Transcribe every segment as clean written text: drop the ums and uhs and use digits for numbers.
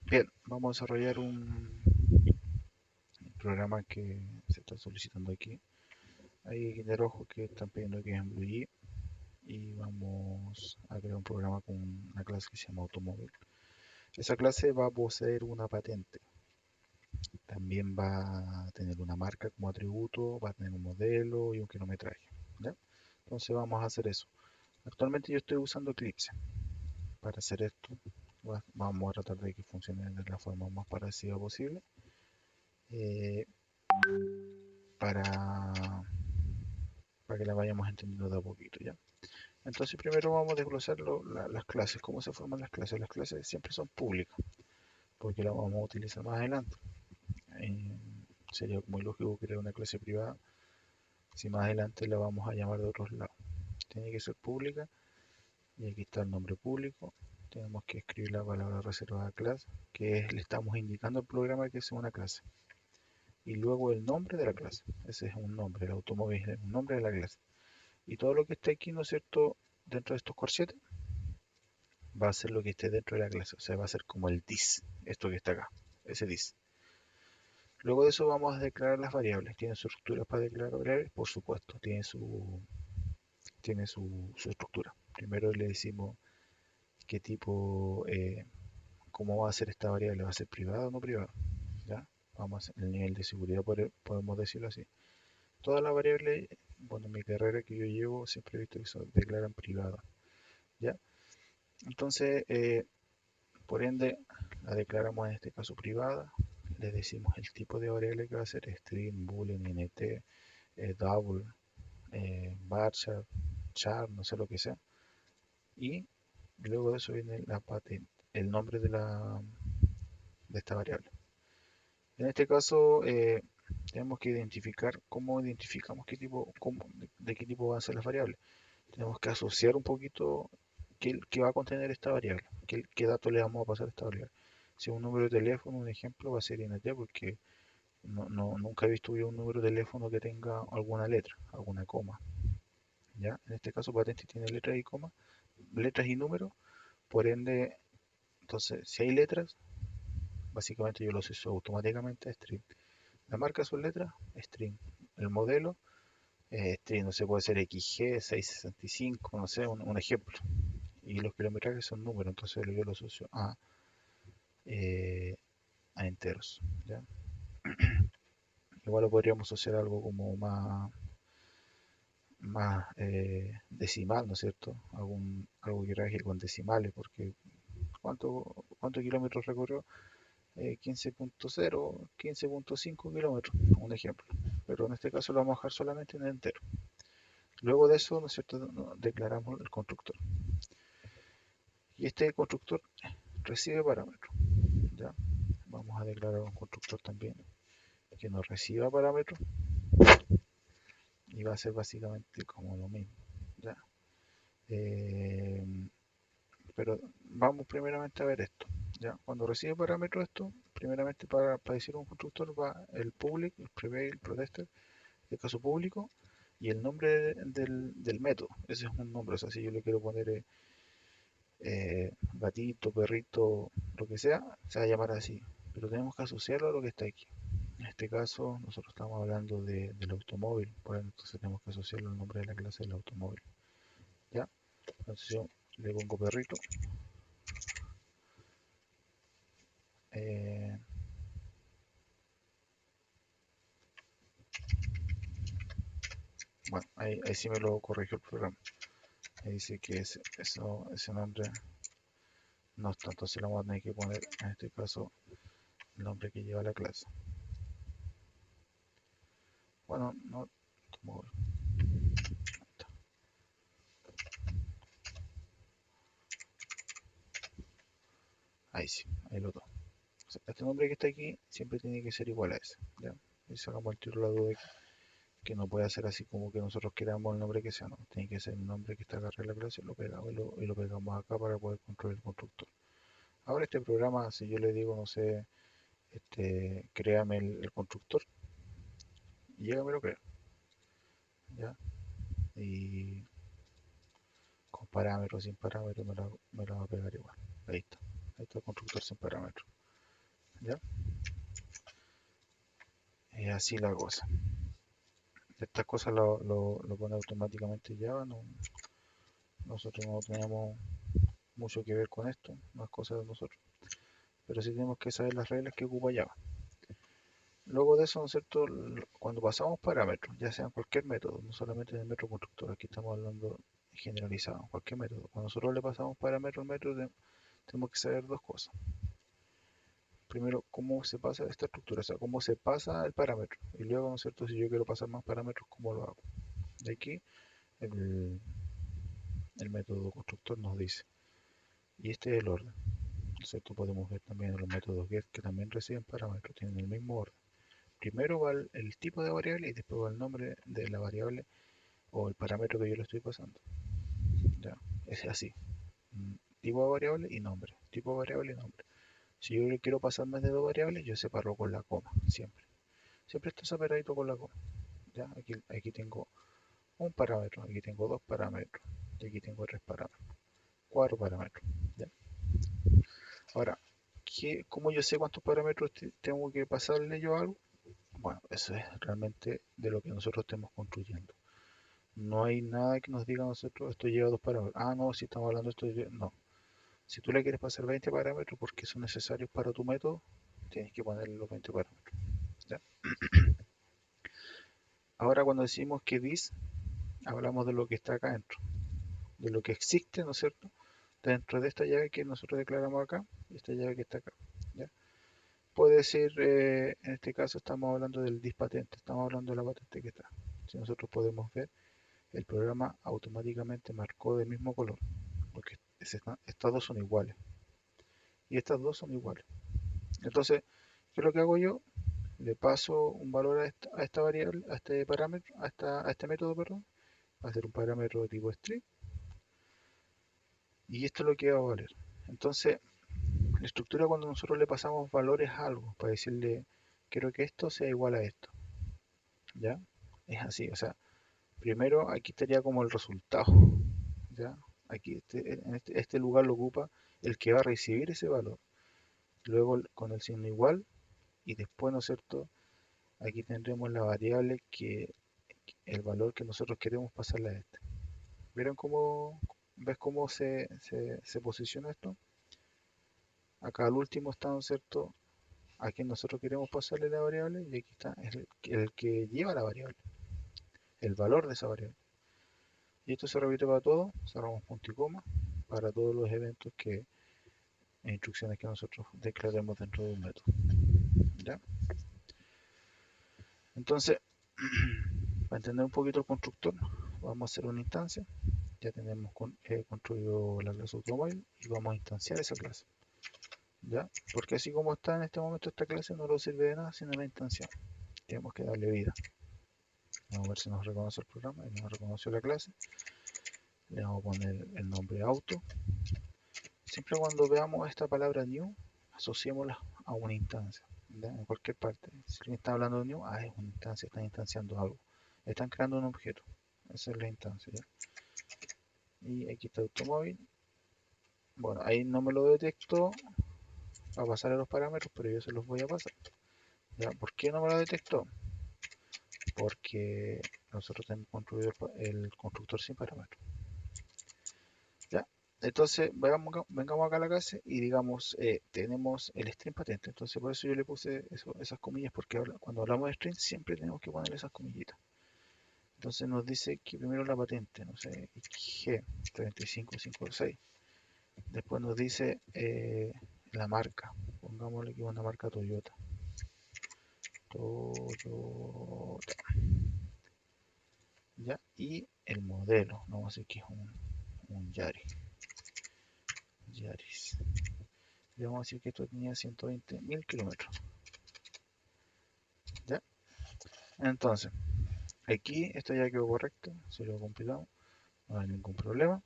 Bien, vamos a desarrollar un programa que se está solicitando aquí. Hay de rojo que están pidiendo que es en Blue y vamos a crear un programa con una clase que se llama automóvil. Esa clase va a poseer una patente. También va a tener una marca como atributo, va a tener un modelo y un kilometraje. ¿Ya? Entonces vamos a hacer eso. Actualmente yo estoy usando Eclipse para hacer esto. Vamos a tratar de que funcione de la forma más parecida posible. eh, para, para que la vayamos entendiendo de a poquito, ¿ya? Entonces primero vamos a desglosar las clases, cómo se forman las clases. Las clases siempre son públicas, porque las vamos a utilizar más adelante. Eh, Sería muy lógico crear una clase privada si más adelante la vamos a llamar de otros lados. Tiene que ser pública y aquí está el nombre público. Tenemos que escribir la palabra reservada a clase, que es, le estamos indicando al programa que es una clase. Y luego el nombre de la clase. Ese es un nombre, el automóvil es un nombre de la clase. Y todo lo que está aquí, ¿no es cierto?, dentro de estos corchetes, va a ser lo que esté dentro de la clase. O sea, va a ser como el dis, esto que está acá, ese dis. Luego de eso vamos a declarar las variables. ¿Tiene su estructura para declarar variables? Por supuesto, tiene su estructura. Primero le decimos qué tipo, cómo va a ser esta variable, va a ser privada o no privada. ¿Ya? Vamos a el nivel de seguridad, podemos decirlo así. Todas las variables, bueno, en mi carrera que yo llevo, siempre he visto que se declaran privadas. ¿Ya? Entonces, por ende, la declaramos en este caso privada. Le decimos el tipo de variable que va a ser string, boolean, int, double, varchar, char, no sé lo que sea. Y luego de eso viene la patente, el nombre de esta variable. En este caso, tenemos que identificar cómo identificamos qué tipo, de qué tipo van a ser las variables. Tenemos que asociar un poquito qué va a contener esta variable, qué datos le vamos a pasar a esta variable. Si es un número de teléfono, un ejemplo va a ser int, porque nunca he visto yo un número de teléfono que tenga alguna letra, alguna coma. ¿Ya? En este caso, patente tiene letras y números, por ende, entonces, si hay letras, básicamente yo lo asocio automáticamente a string. La marca son letras, string. El modelo, string, no sé, puede ser XG, 665, no sé, un ejemplo. Y los kilometrajes son números, entonces yo lo asocio eh, a enteros. ¿Ya? Igual lo podríamos asociar a algo como más decimal, ¿no es cierto? Algo que trabaje con decimales, porque ¿cuántos kilómetros recorrió? 15.0, 15.5 kilómetros, un ejemplo. Pero en este caso lo vamos a dejar solamente en entero. Luego de eso, ¿no es cierto?, declaramos el constructor. Y este constructor recibe parámetros. ¿Ya? Vamos a declarar un constructor también que nos reciba parámetros y va a ser básicamente como lo mismo. ¿Ya? Eh, pero vamos primeramente a ver esto. ¿Ya? Cuando recibe parámetros esto, primeramente para decir un constructor va el public, el private, el protector, el caso público y el nombre del método. Ese es un nombre, o sea, si yo le quiero poner gatito, perrito, lo que sea, se va a llamar así. Pero tenemos que asociarlo a lo que está aquí. En este caso, nosotros estamos hablando del automóvil, por ende, entonces tenemos que asociarlo al nombre de la clase del automóvil. ¿Ya? Entonces yo le pongo perrito. eh, bueno, ahí sí me lo corrigió el programa. Ahí dice que ese nombre no está, entonces le vamos a tener que poner, en este caso, el nombre que lleva la clase. Bueno, no, automóvil. Ahí sí, ahí lo tengo. O sea, este nombre que está aquí siempre tiene que ser igual a ese. ¿Ya? Y sacamos el tiro la duda de que no puede ser así como que nosotros queramos el nombre que sea, no. Tiene que ser el nombre que está acá en la clase, lo pegamos y lo pegamos acá para poder controlar el constructor. Ahora este programa, si yo le digo, no sé, créame el constructor, y llega me lo crea. ¿Ya? Y con parámetros, sin parámetros, me lo va a pegar igual. Ahí está. Ahí está el constructor sin parámetros. ¿ya? Es así la cosa. Estas cosas lo pone automáticamente Java, nosotros no tenemos mucho que ver con esto, no es cosa de nosotros, pero sí tenemos que saber las reglas que ocupa Java. Luego de eso, ¿no es cierto? Cuando pasamos parámetros, ya sea en cualquier método, no solamente en el método constructor, aquí estamos hablando generalizado, en cualquier método. Cuando nosotros le pasamos parámetros al método, tenemos que saber dos cosas. Primero, cómo se pasa esta estructura, o sea, cómo se pasa el parámetro. Y luego, ¿no es cierto? Si yo quiero pasar más parámetros, ¿cómo lo hago? De aquí, el, el método constructor nos dice. Y este es el orden, ¿no es cierto? Podemos ver también en los métodos get que también reciben parámetros, tienen el mismo orden. Primero va el tipo de variable y después va el nombre de la variable o el parámetro que yo le estoy pasando. ¿Ya? Es así. Tipo de variable y nombre. Tipo de variable y nombre. Si yo le quiero pasar más de dos variables, yo separo con la coma, siempre. Siempre está separadito con la coma. ¿Ya? Aquí tengo un parámetro, aquí tengo dos parámetros, y aquí tengo tres parámetros, cuatro parámetros. ¿Ya? Ahora, ¿cómo yo sé cuántos parámetros tengo que pasarle yo a algo? Bueno, eso es realmente de lo que nosotros estemos construyendo. No hay nada que nos diga a nosotros esto lleva dos parámetros. Ah, no, si estamos hablando de esto, no. Si tú le quieres pasar 20 parámetros porque son necesarios para tu método, tienes que ponerle los 20 parámetros. ¿Ya? Ahora cuando decimos que this, hablamos de lo que está acá dentro, de lo que existe, ¿no es cierto? Dentro de esta llave que nosotros declaramos acá y esta llave que está acá. ¿Ya? Puede ser, en este caso estamos hablando del this patente, estamos hablando de la patente que está. Si nosotros podemos ver, el programa automáticamente marcó del mismo color, porque estas dos son iguales y estas dos son iguales. Entonces, ¿qué es lo que hago yo? Le paso un valor a esta variable, a este parámetro, a este método, perdón, va a ser un parámetro de tipo string, y esto es lo que va a valer. Entonces, la estructura cuando nosotros le pasamos valores a algo, para decirle, quiero que esto sea igual a esto, ¿ya? Es así, o sea, primero aquí estaría como el resultado, ¿ya? Aquí, en este lugar lo ocupa el que va a recibir ese valor. Luego con el signo igual, y después, ¿no es cierto? Aquí tendremos la variable que el valor que nosotros queremos pasarle a este. ¿Vieron ves cómo se posiciona esto? Acá al último está, ¿no es cierto? A quien nosotros queremos pasarle la variable y aquí está el que lleva la variable, el valor de esa variable. Y esto se repite para todo, cerramos punto y coma, para todos los eventos e instrucciones que nosotros declaremos dentro de un método. ¿Ya? Entonces, para entender un poquito el constructor, vamos a hacer una instancia. Ya tenemos construido la clase automóvil y vamos a instanciar esa clase. ¿Ya? Porque así como está en este momento esta clase no nos sirve de nada si no la instanciamos. Tenemos que darle vida. Vamos a ver si nos reconoce el programa y nos reconoció la clase. Le vamos a poner el nombre auto. Siempre cuando veamos esta palabra new, asociémosla a una instancia. ¿Ya? En cualquier parte. Si alguien está hablando de new, es una instancia, están instanciando algo. Están creando un objeto. Esa es la instancia. ¿Ya? Y aquí está automóvil. Bueno, ahí no me lo detectó a pasar a los parámetros, pero yo se los voy a pasar. ¿Ya? ¿Por qué no me lo detectó? Porque nosotros tenemos construido el constructor sin parámetros. ¿Ya? Entonces, vengamos acá a la clase y digamos, tenemos el string patente. Entonces, por eso yo le puse esas comillas, porque cuando hablamos de string siempre tenemos que poner esas comillitas. Entonces nos dice que primero la patente, no sé, G35556. Después nos dice la marca. Pongámosle que es una marca Toyota. Toyota. ¿Ya? Y el modelo. No vamos a decir que es un Yaris. Yaris. Le vamos a decir que esto tenía 120.000 kilómetros. ¿Ya? Entonces, aquí esto ya quedó correcto. Si lo compilamos, no hay ningún problema.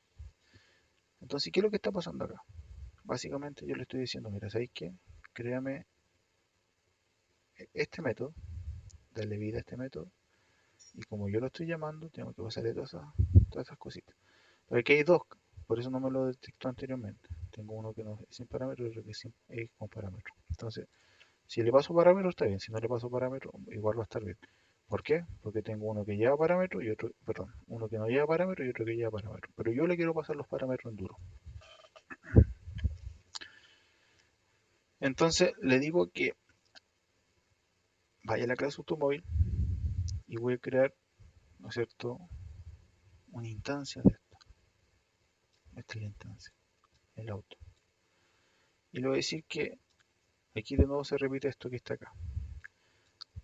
Entonces, ¿qué es lo que está pasando acá? Básicamente yo le estoy diciendo, mira, ¿sabéis qué? Créame este método, darle vida a este método, y como yo lo estoy llamando, tengo que pasarle todas esas cositas. Pero aquí hay dos, por eso no me lo detectó anteriormente. Tengo uno que no es sin parámetro y otro que es con parámetro. Entonces, Si le paso parámetro está bien, si no le paso parámetro igual va a estar bien. ¿Por qué? Porque tengo uno que lleva parámetro y otro, perdón, uno que no lleva parámetro y otro que lleva parámetro. Pero yo le quiero pasar los parámetros en duro. Entonces le digo que vaya a la clase automóvil y voy a crear, ¿no es cierto?, una instancia de esto. Esta es la instancia, el auto. Y le voy a decir que aquí de nuevo se repite esto que está acá.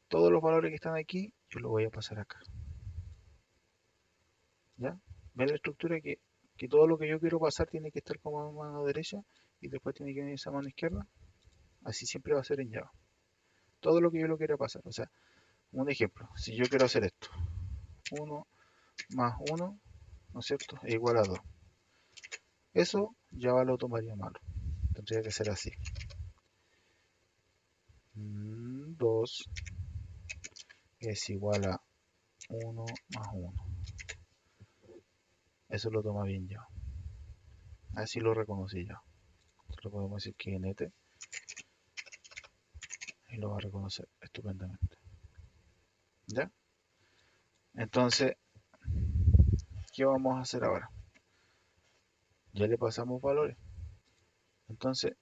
Todos los valores que están aquí, yo los voy a pasar acá. ¿Ya? ¿Ven la estructura que todo lo que yo quiero pasar tiene que estar como mano derecha y después tiene que venir esa mano izquierda? Así siempre va a ser en Java. Todo lo que yo lo quiera pasar. O sea, un ejemplo, si yo quiero hacer esto, 1 más 1, ¿no es cierto?, es igual a 2. Eso Java lo tomaría malo. Tendría que ser así. 2 es igual a 1 más 1. Eso lo toma bien Java. Así lo reconocí ya. Lo podemos decir que nt y lo va a reconocer estupendamente. ¿Ya? Entonces, ¿qué vamos a hacer ahora? Ya le pasamos valores. Entonces,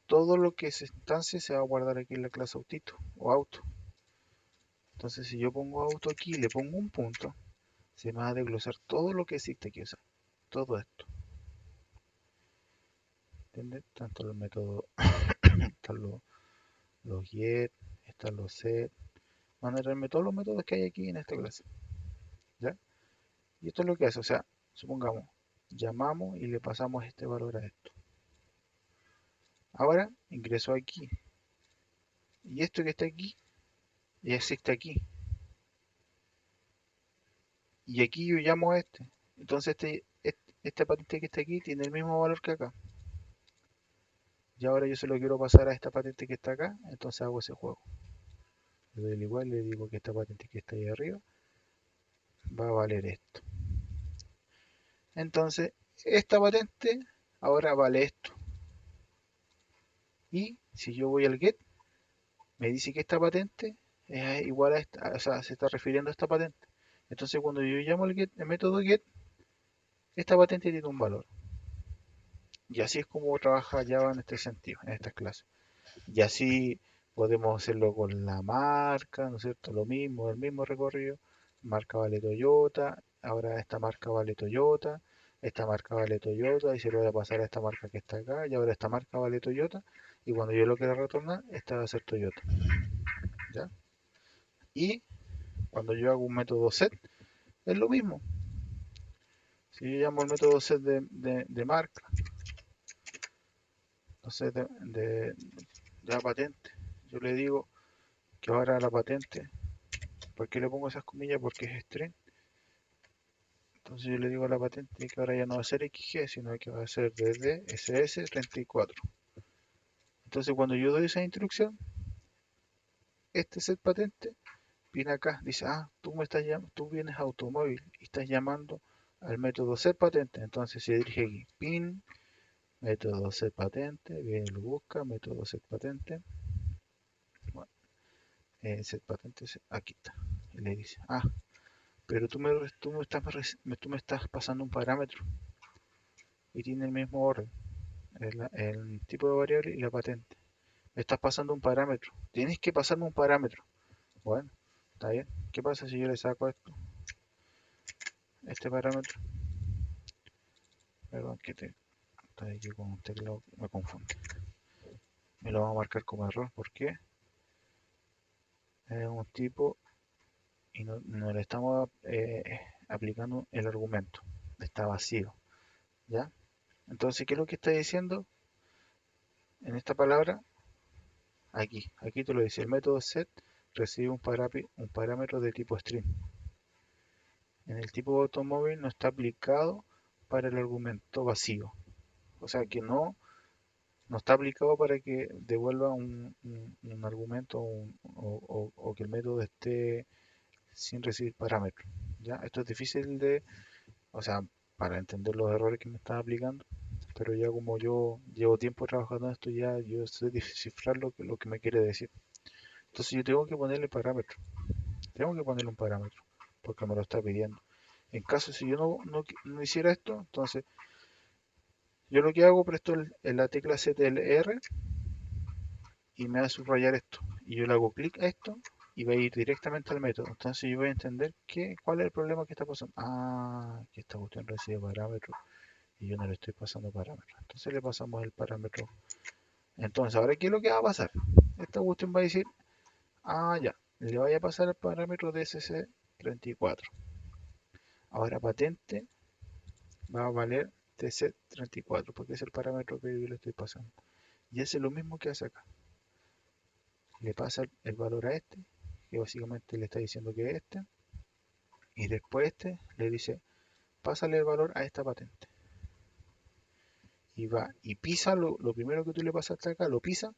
todo lo que es instancia se va a guardar aquí en la clase autito o auto. Entonces, si yo pongo auto aquí y le pongo un punto, se me va a desglosar todo lo que existe aquí, o sea, todo esto. ¿Entiendes? Tanto el método, están los get, están los set, van a traerme todos los métodos que hay aquí en esta clase. ¿Ya? Y esto es lo que hace, o sea, supongamos, llamamos y le pasamos este valor a esto. Ahora ingreso aquí. Y esto que está aquí, ya existe aquí. Y aquí yo llamo a este. Entonces esta patente que está aquí tiene el mismo valor que acá. Y ahora yo se lo quiero pasar a esta patente que está acá, entonces hago ese juego. Le doy el igual, le digo que esta patente que está ahí arriba va a valer esto. Entonces, esta patente ahora vale esto. Y si yo voy al get, me dice que esta patente es igual a esta, o sea, se está refiriendo a esta patente. Entonces, cuando yo llamo al get, el método get, esta patente tiene un valor. Y así es como trabaja Java en este sentido, en estas clases. Y así podemos hacerlo con la marca, ¿no es cierto? Lo mismo, el mismo recorrido. Marca vale Toyota, ahora esta marca vale Toyota, esta marca vale Toyota y se lo voy a pasar a esta marca que está acá y ahora esta marca vale Toyota y cuando yo lo quiera retornar, esta va a ser Toyota. ¿Ya? Y cuando yo hago un método set, es lo mismo. Si yo llamo el método set de marca, entonces de la patente, yo le digo que ahora la patente, ¿por qué le pongo esas comillas? Porque es string. Entonces yo le digo a la patente que ahora ya no va a ser XG, sino que va a ser desde SS34. Entonces cuando yo doy esa instrucción, este set patente viene acá, dice, tú me estás tú vienes a automóvil y estás llamando al método set patente. Entonces se dirige aquí, pin, método set patente, viene lo busca, método set patente, bueno, set patente, aquí está. Y le dice, pero tú me estás pasando un parámetro y tiene el mismo orden, el tipo de variable y la patente. Me estás pasando un parámetro. Tienes que pasarme un parámetro. Bueno, está bien. ¿Qué pasa si yo le saco esto? Este parámetro. Perdón, está aquí con un teclado, me confunde. Me lo va a marcar como error porque es un tipo y no le estamos aplicando el argumento. Está vacío. ¿Ya? Entonces, ¿qué es lo que está diciendo en esta palabra? Aquí te lo dice. El método set recibe un parámetro de tipo string. En el tipo de automóvil no está aplicado para el argumento vacío. O sea que no está aplicado para que devuelva un argumento o que el método esté sin recibir parámetros. ¿Ya? Esto es difícil o sea, para entender los errores que me están aplicando, pero ya como yo llevo tiempo trabajando en esto, ya yo sé descifrar lo que me quiere decir. Entonces yo tengo que ponerle parámetro, tengo que ponerle un parámetro, porque me lo está pidiendo. En caso si yo no hiciera esto, entonces yo lo que hago, presto la tecla CTRL y me va a subrayar esto. Y yo le hago clic a esto y va a ir directamente al método. Entonces yo voy a entender cuál es el problema que está pasando. Ah, que esta cuestión recibe parámetros y yo no le estoy pasando parámetros. Entonces le pasamos el parámetro. Entonces, ahora, ¿qué es lo que va a pasar? Esta cuestión va a decir, ah, ya, le vaya a pasar el parámetro de SC34. Ahora patente va a valer TC34 porque es el parámetro que yo le estoy pasando. Y hace lo mismo que hace acá. Le pasa el valor a este, que básicamente le está diciendo que es este, y después este le dice, pásale el valor a esta patente. Y va y pisa lo primero que tú le pasaste acá, lo pisa,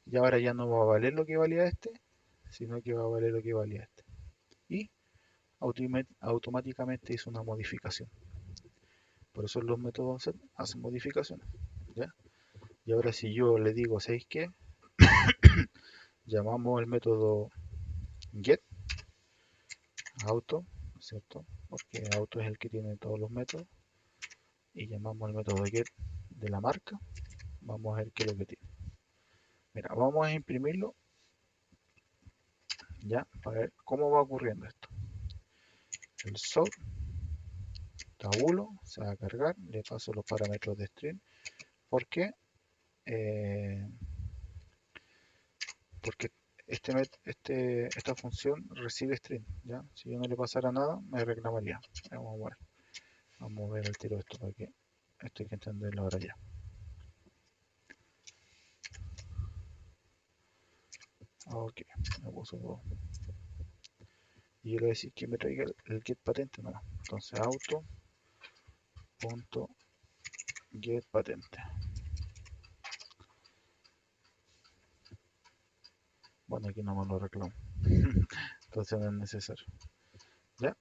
y ahora ya no va a valer lo que valía este, sino que va a valer lo que valía este. Y automáticamente hizo una modificación. Por eso los métodos hacen modificaciones. ¿Ya? Y ahora si yo le digo, ¿sabéis qué? Llamamos el método get auto, ¿cierto? Porque auto es el que tiene todos los métodos. Y llamamos el método get de la marca. Vamos a ver qué es lo que tiene. Mira, vamos a imprimirlo ya para ver cómo va ocurriendo esto. El sort tabulo se va a cargar, le paso los parámetros de string. ¿Por qué? Eh, porque esta función recibe string, ¿ya? Si yo no le pasara nada, me reclamaría. Vamos a ver el tiro de esto para que esto hay que entenderlo ahora ya. Ok, me puso todo. Y yo le voy a decir que me traiga el get patente nomás. Entonces auto.get patente. Bueno, aquí no me lo reclamo. Entonces no es necesario. ¿Ya?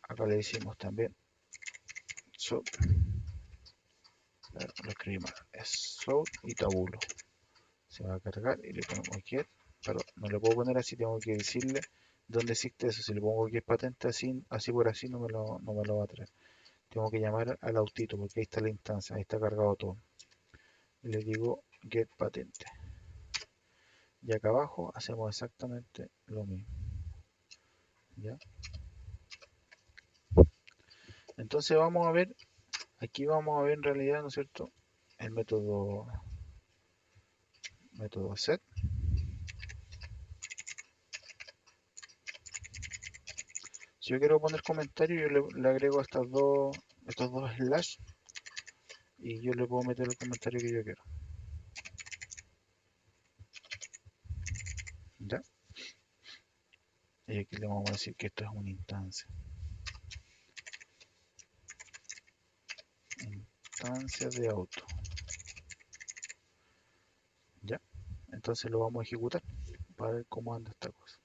Acá le decimos también sub. Lo escribimos. Es sub y tabulo. Se va a cargar y le ponemos get. Pero no le puedo poner así, tengo que decirle dónde existe eso. Si le pongo get patente así por así, no me lo va a traer. Tengo que llamar al autito porque ahí está la instancia, ahí está cargado todo. Y le digo get patente. Y acá abajo hacemos exactamente lo mismo. ¿Ya? Entonces vamos a ver, aquí vamos a ver en realidad, ¿no es cierto? El método set. Si yo quiero poner comentario, yo le agrego estos dos slash y yo le puedo meter el comentario que yo quiero. ¿Ya? Y aquí le vamos a decir que esto es una instancia. Instancia de auto. ¿Ya? Entonces lo vamos a ejecutar para ver cómo anda esta cosa.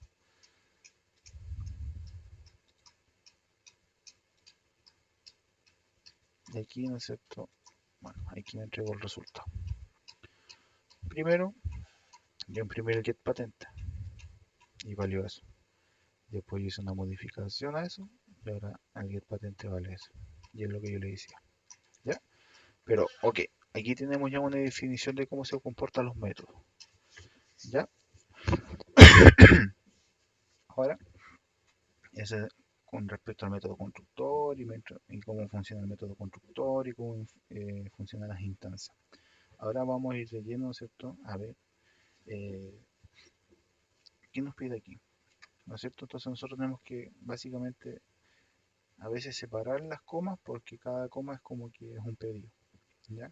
Y aquí, ¿no es cierto? Bueno, aquí me entrego el resultado. Primero, yo imprimí el get patente y valió eso. Después yo hice una modificación a eso y ahora el get patente vale eso. Y es lo que yo le decía. ¿Ya? Pero, ok, aquí tenemos ya una definición de cómo se comportan los métodos. ¿Ya? Ahora, ese con respecto al método constructor y cómo funciona el método constructor y cómo funcionan las instancias. Ahora vamos a ir leyendo, ¿cierto? A ver, eh, ¿qué nos pide aquí? ¿No es cierto? Entonces nosotros tenemos que básicamente a veces separar las comas porque cada coma es como que es un pedido, ¿ya?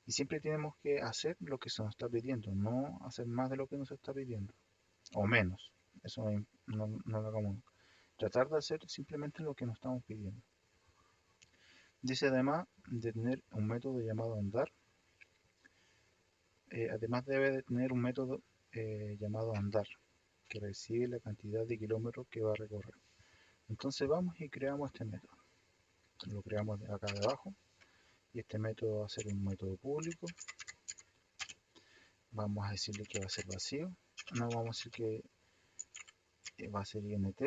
Y siempre tenemos que hacer lo que se nos está pidiendo, no hacer más de lo que nos está pidiendo, o menos. Eso no lo hagamos nunca. Tratar de hacer simplemente lo que nos estamos pidiendo. Dice además de tener un método llamado andar, además debe de tener un método llamado andar, que recibe la cantidad de kilómetros que va a recorrer. Entonces vamos y creamos este método. Lo creamos de acá de abajo y este método va a ser un método público. Vamos a decirle que va a ser vacío, no vamos a decir que va a ser int,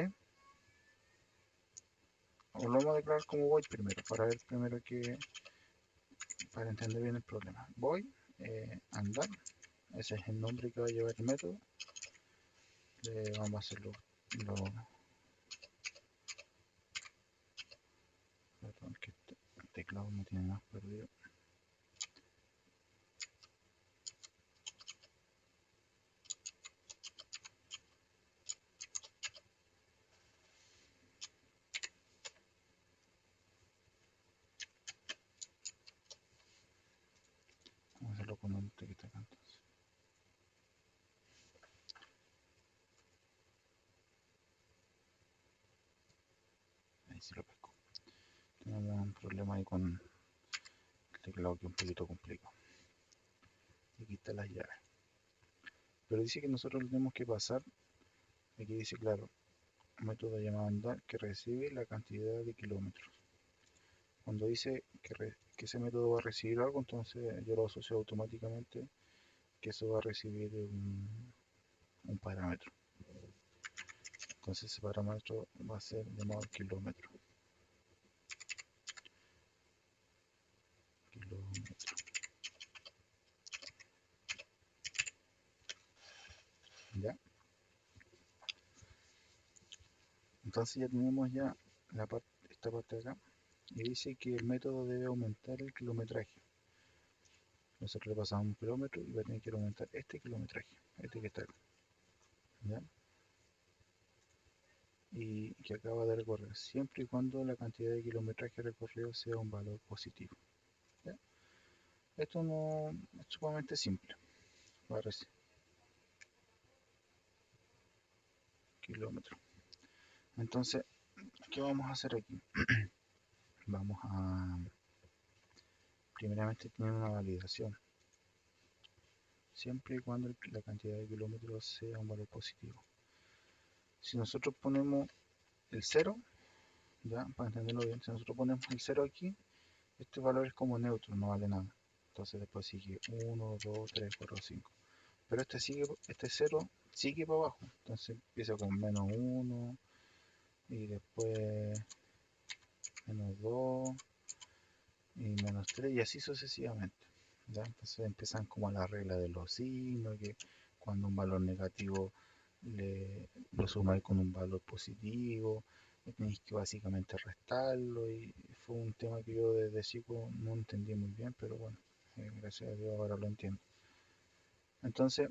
o lo vamos a declarar como void primero, para ver primero que, para entender bien el problema. Void andar, ese es el nombre que va a llevar el método. Vamos a hacerlo, perdón, que el teclado no tiene más perdido. Vamos a hacerlo con un que está acá entonces. Ahí sí lo pesco. Tenemos un problema ahí con el teclado que es un poquito complicado. Aquí están las llaves. Pero dice que nosotros le tenemos que pasar. Aquí dice claro, un método llamado andar que recibe la cantidad de kilómetros. Cuando dice que ese método va a recibir algo, entonces yo lo asocio automáticamente que eso va a recibir un parámetro. Entonces ese parámetro va a ser llamado kilómetro. ¿Ya? Entonces ya tenemos ya esta parte de acá y dice que el método debe aumentar el kilometraje. Nosotros le pasamos un kilómetro y va a tener que aumentar este kilometraje, este que está acá. ¿Ya? Y que acaba de recorrer, siempre y cuando la cantidad de kilometraje recorrido sea un valor positivo. ¿Ya? Esto no es sumamente simple. Parece kilómetro. Entonces, ¿qué vamos a hacer aquí? Vamos a primeramente tener una validación, siempre y cuando la cantidad de kilómetros sea un valor positivo. Si nosotros ponemos el 0, ya, para entenderlo bien, si nosotros ponemos el 0 aquí, este valor es como neutro, no vale nada. Entonces después sigue 1, 2, 3, 4, 5. Pero este 0 sigue para abajo. Entonces empieza con menos 1 y después menos 2 y menos 3 y así sucesivamente. ¿Ya? Entonces empiezan como la regla de los signos, que cuando un valor negativo lo sumáis con un valor positivo, tenéis que básicamente restarlo y fue un tema que yo desde chico no entendí muy bien, pero bueno, gracias a Dios ahora lo entiendo. Entonces,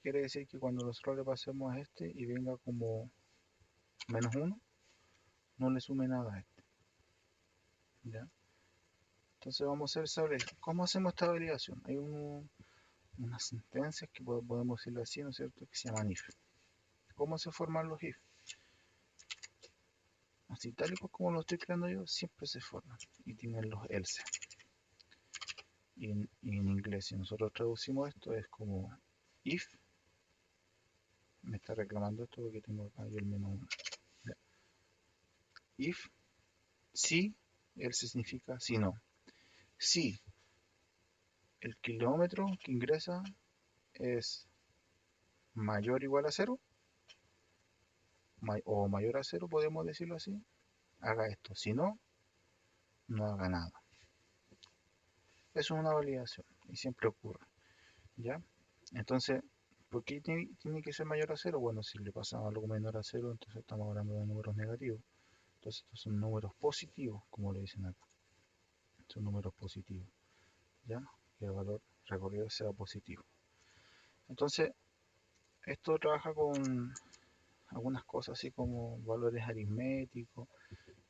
quiere decir que cuando nosotros le pasemos a este y venga como menos 1, no le sume nada a este. ¿Ya? Entonces vamos a ver sobre cómo hacemos esta validación. Hay unas sentencias que podemos decirlo así, ¿no es cierto?, que se llaman if. ¿Cómo se forman los if? Así tal y como lo estoy creando yo, siempre se forman y tienen los else. Y en inglés, si nosotros traducimos esto, es como if, me está reclamando esto porque tengo acá yo el menos 1. If, si, else significa si no. Si el kilómetro que ingresa es mayor o igual a 0, o mayor a 0, podemos decirlo así, haga esto. Si no, no haga nada. Eso es una validación y siempre ocurre. ¿Ya? Entonces, ¿por qué tiene que ser mayor a 0? Bueno, si le pasa algo menor a 0, entonces estamos hablando de números negativos. Entonces, estos son números positivos, como le dicen acá. Son números positivos. ¿Ya? Que el valor recorrido sea positivo. Entonces, esto trabaja con algunas cosas así como valores aritméticos,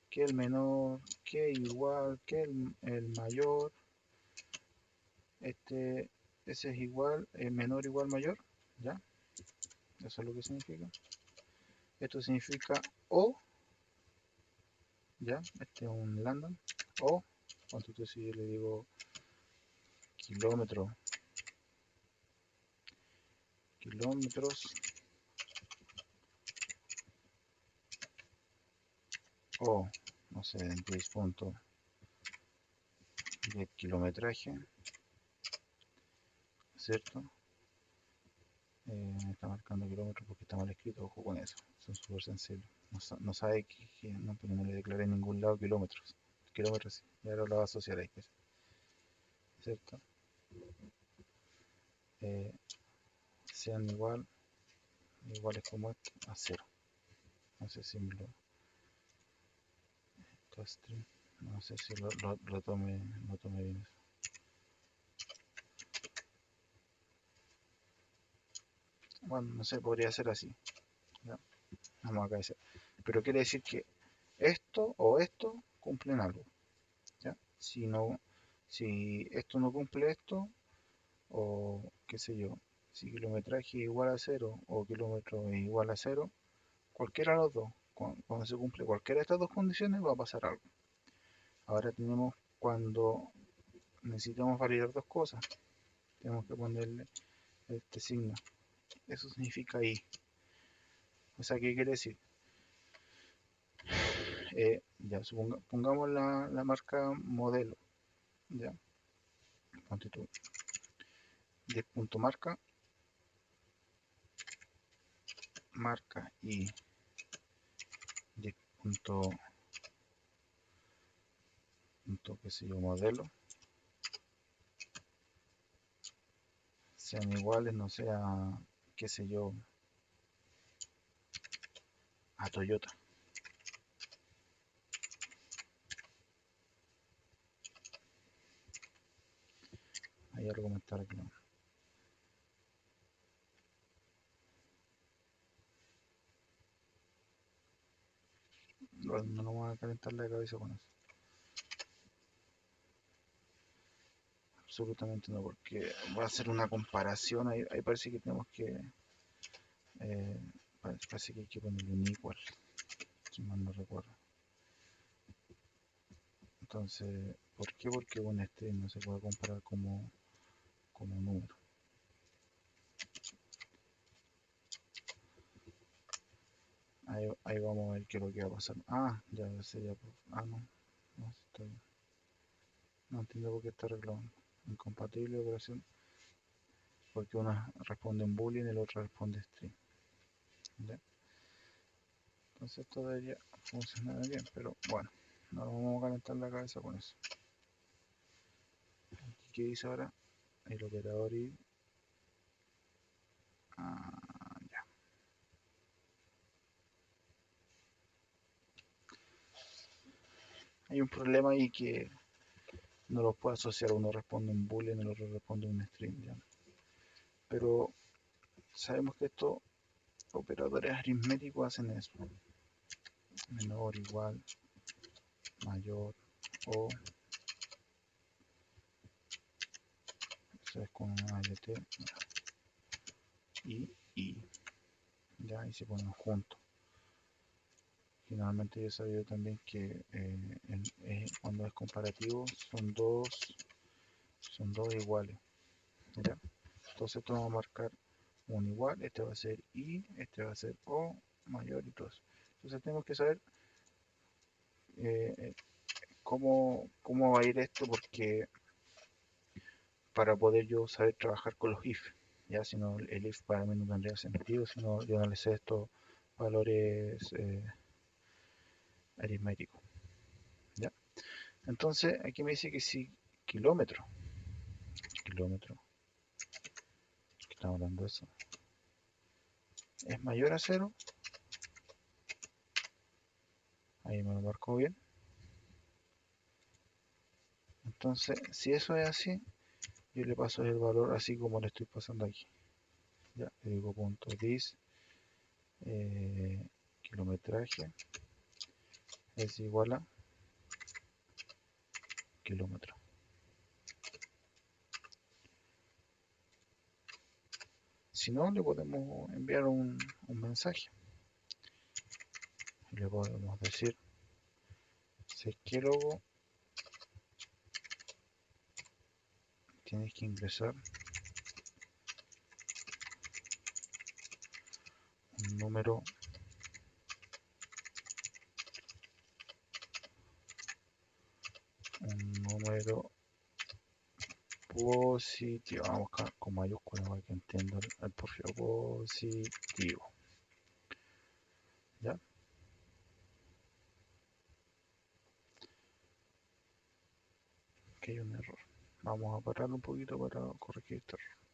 que el menor, que igual, que el mayor, ese es igual, menor igual mayor, ¿ya? Eso es lo que significa. Esto significa o, ¿ya? Este es un lambda, o, entonces si yo le digo kilómetros, o, no sé, 10.2 del kilometraje, ¿cierto? Está marcando kilómetros porque está mal escrito, ojo con eso, son súper sensibles. No sabe que no, porque no le declaré en ningún lado kilómetros. Kilómetros sí, y ahora lo va a asociar ahí, ¿cierto? Eh, sean iguales como este, a cero. No sé si me lo stream, no sé si lo tome bien eso. Bueno, no sé, podría ser así. ¿Ya? Vamos a caer. Pero quiere decir que esto o esto cumplen algo. ¿Ya? Si esto no cumple esto, o qué sé yo, si kilometraje es igual a cero o kilómetro es igual a cero, cualquiera de los dos, cuando se cumple cualquiera de estas dos condiciones va a pasar algo. Ahora tenemos cuando necesitamos validar dos cosas, tenemos que ponerle este signo. Eso significa I. O sea, ¿qué quiere decir? Ya, pongamos la marca modelo. Ya, ponte tú. 10.marca, marca y 10 qué sé yo, modelo, sean iguales, no sea, qué sé yo, a Toyota. Hay algo que me está reclamando. No nos vamos a calentar la cabeza con eso. Absolutamente no, porque va a ser una comparación. Ahí parece que tenemos que. eh, parece que hay que ponerle un igual, si mal no recuerdo. Entonces, ¿por qué? Porque un string no se puede comparar como un número. Ahí vamos a ver qué es lo que va a pasar. Ah, ya sé, ya. Ah, no. No entiendo por qué está reclamando. Incompatible operación. Porque una responde en boolean y la otra responde string. ¿Ya? Entonces esto debería funcionar bien, pero bueno, no nos vamos a calentar la cabeza con eso. ¿Qué dice ahora? El operador y... ya. Hay un problema ahí que no lo puede asociar. Uno responde un boolean y el otro responde un string. ¿Ya? Pero sabemos que estos operadores aritméticos hacen eso. Menor, igual, mayor o... Eso es con una ALT y ya, y se ponen juntos. Finalmente yo he sabido también que cuando es comparativo son dos iguales. ¿Ya? Entonces esto vamos a marcar un igual, este va a ser I, este va a ser O mayor y todo eso. Entonces tenemos que saber eh, cómo va a ir esto, porque para poder yo saber trabajar con los if, ya, si no el if para mí no tendría sentido si no yo no le sé estos valores aritméticos. ¿Ya? Entonces aquí me dice que si kilómetro, que estamos hablando de eso, es mayor a cero, ahí me lo marcó bien. Entonces, si eso es así, yo le paso el valor así como le estoy pasando aquí. Ya, le digo punto dis kilometraje es igual a kilómetro. Si no, le podemos enviar un mensaje. Le podemos decir sequiólogo, tienes que ingresar un número positivo. Vamos acá con mayúsculas para que entiendan el porfirio positivo. ¿Ya? Aquí hay un error. Vamos a pararlo un poquito para corregir este error.